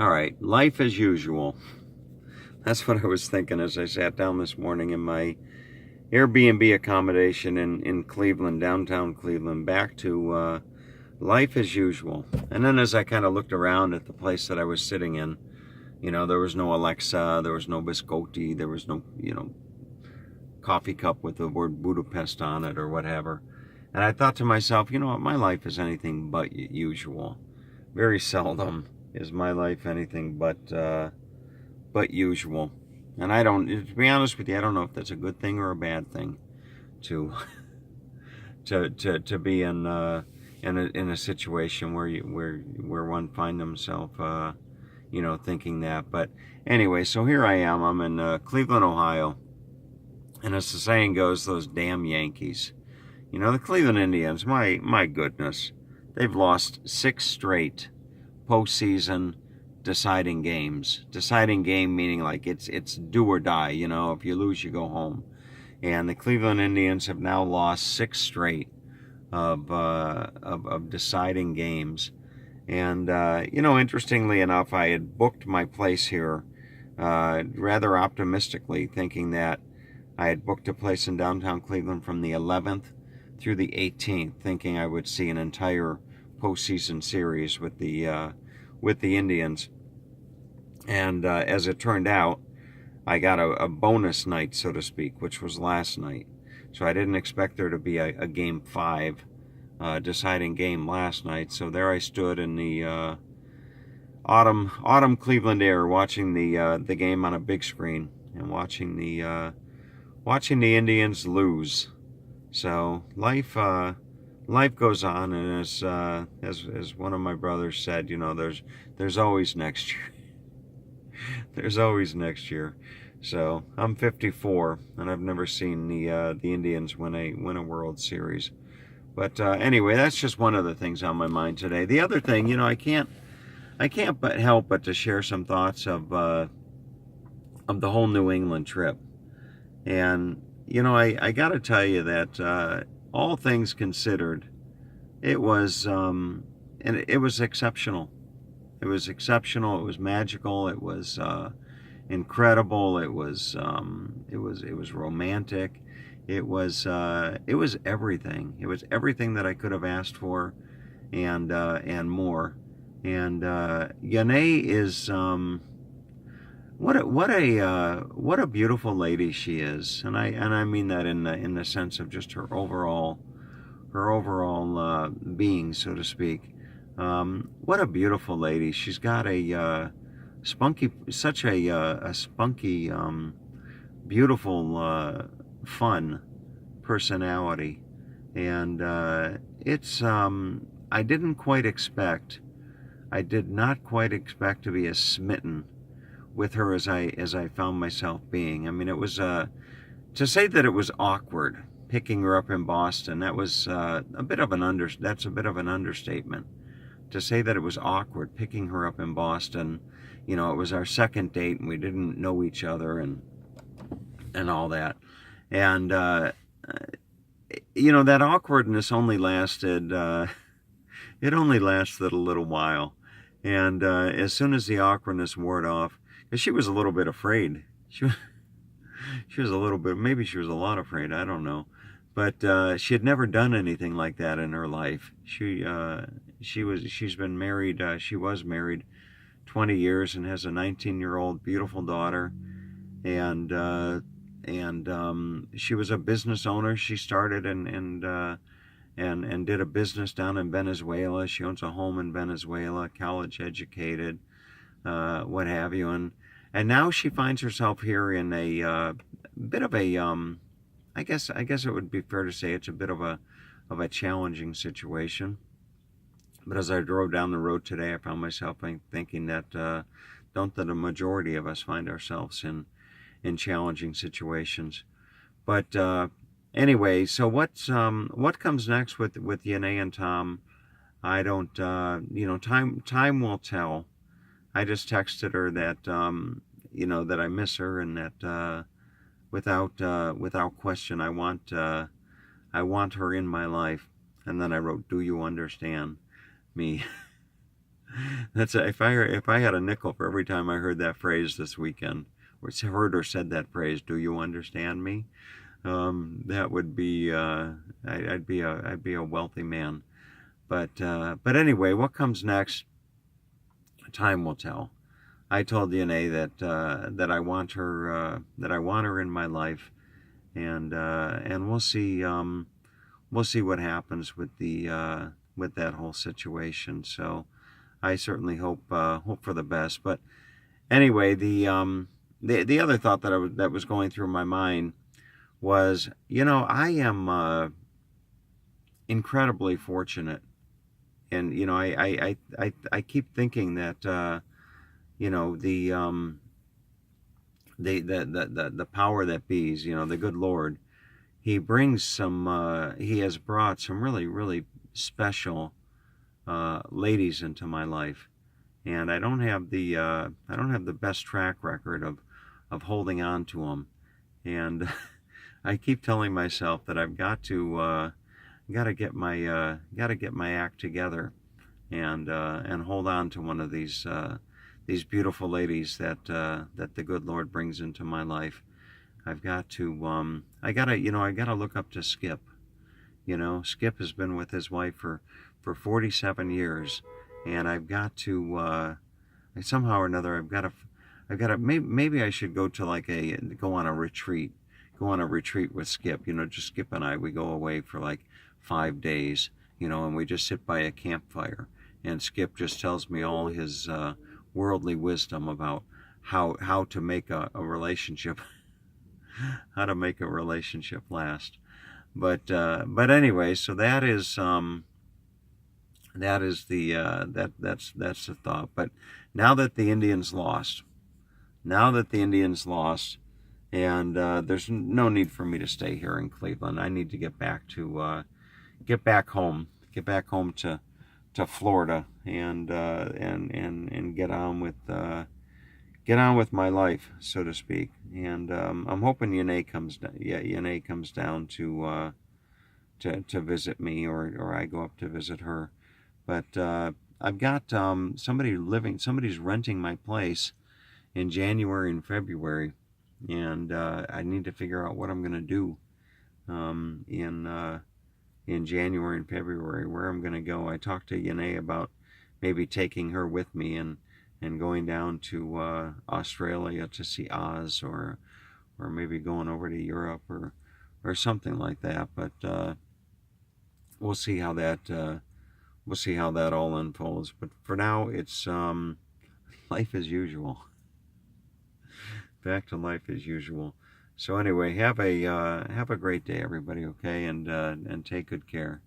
All right, life as usual. That's what I was thinking as I sat down this morning in my Airbnb accommodation in Cleveland, downtown Cleveland, back to life as usual. And then as I kind of looked around at the place that I was sitting in, there was no Alexa, there was no Biscotti, there was no, coffee cup with the word Budapest on it or whatever. And I thought to myself, you know what, my life is anything but usual. Very seldom is my life anything but usual. And I don't, to be honest with you, I don't know if that's a good thing or a bad thing to to be in a situation where one find himself thinking that. But anyway, so here I am. I'm in Cleveland, Ohio, and as the saying goes, those damn Yankees. The Cleveland Indians. My goodness, they've lost 6 straight postseason deciding games. Deciding game meaning like it's do or die. If you lose, you go home. And the Cleveland Indians have now lost 6 straight of deciding games. And interestingly enough, I had booked my place here rather optimistically, thinking that I had booked a place in downtown Cleveland from the 11th through the 18th, thinking I would see an entire postseason series with the Indians. And as it turned out, I got a bonus night, so to speak, which was last night. So I didn't expect there to be a Game 5 deciding game last night. So there I stood in the autumn Cleveland air, watching the game on a big screen and watching the Indians lose. So life goes on, and as one of my brothers said, there's always next year. There's always next year. So I'm 54, and I've never seen the Indians win a World Series. But anyway, that's just one of the things on my mind today. The other thing, I can't but help but to share some thoughts of the whole New England trip. And I got to tell you that all things considered, it was exceptional. It was exceptional. It was magical. It was incredible. It was romantic. It was everything. It was everything that I could have asked for, and more. And Yanae is what a beautiful lady she is, and I mean that in the sense of just her overall being, so to speak. What a beautiful lady. She's got a such a spunky, beautiful, fun personality, and I did not quite expect to be as smitten with her as I found myself being. I mean, it was to say that it was awkward picking her up in Boston. That was that's a bit of an understatement. To say that it was awkward picking her up in Boston, it was our second date and we didn't know each other and all that. And, that awkwardness only lasted, it only lasted a little while. And as soon as the awkwardness wore off, because she was a little bit afraid. She was a little bit, maybe she was a lot afraid, I don't know. But she had never done anything like that in her life. She was married 20 years and has a 19-year-old beautiful daughter. And she was a business owner. She started and did a business down in Venezuela. She owns a home in Venezuela, college educated, what have you. And now she finds herself here in a bit of a I guess it would be fair to say it's a bit of a challenging situation. But as I drove down the road today, I found myself thinking that don't the majority of us find ourselves in challenging situations. But anyway, so what comes next with Yanae and Tom? I don't time will tell. I just texted her that that I miss her and that without question I want her in my life. And then I wrote, "Do you understand me?" If I had a nickel for every time I heard that phrase this weekend, or heard or said that phrase, "Do you understand me?" That would be I'd be a wealthy man. But anyway, what comes next, time will tell. I told Yanae that I want her in my life, and we'll see what happens with that whole situation. So I certainly hope for the best. But anyway, the other thought that was going through my mind was, I am incredibly fortunate, and I keep thinking that the power that be's, the good Lord, he has brought some really, really special ladies into my life, and I don't have the best track record of holding on to them, and I keep telling myself that I've got to get my act together, and hold on to one of these beautiful ladies that the good Lord brings into my life. I've got to I gotta look up to Skip. Skip has been with his wife for 47 years, and I've got to somehow or another I've got to maybe I should go on a retreat. Go on a retreat with Skip. Just Skip and I. We go away for like 5 days. And we just sit by a campfire, and Skip just tells me all his worldly wisdom about how to make a relationship how to make a relationship last. But anyway, so that's the thought. But now that the Indians lost, and there's no need for me to stay here in Cleveland. I need to get back home to Florida, and get on with my life, so to speak. And I'm hoping Yanae comes down to visit me, or I go up to visit her. But I've got somebody's renting my place in January and February, and I need to figure out what I'm going to do in January and February, where I'm going to go. I talked to Yanae about maybe taking her with me, and going down to Australia to see Oz, or maybe going over to Europe, or something like that. But we'll see how that all unfolds. But for now, it's life as usual. Back to life as usual. So anyway, have a great day, everybody. Okay, and take good care.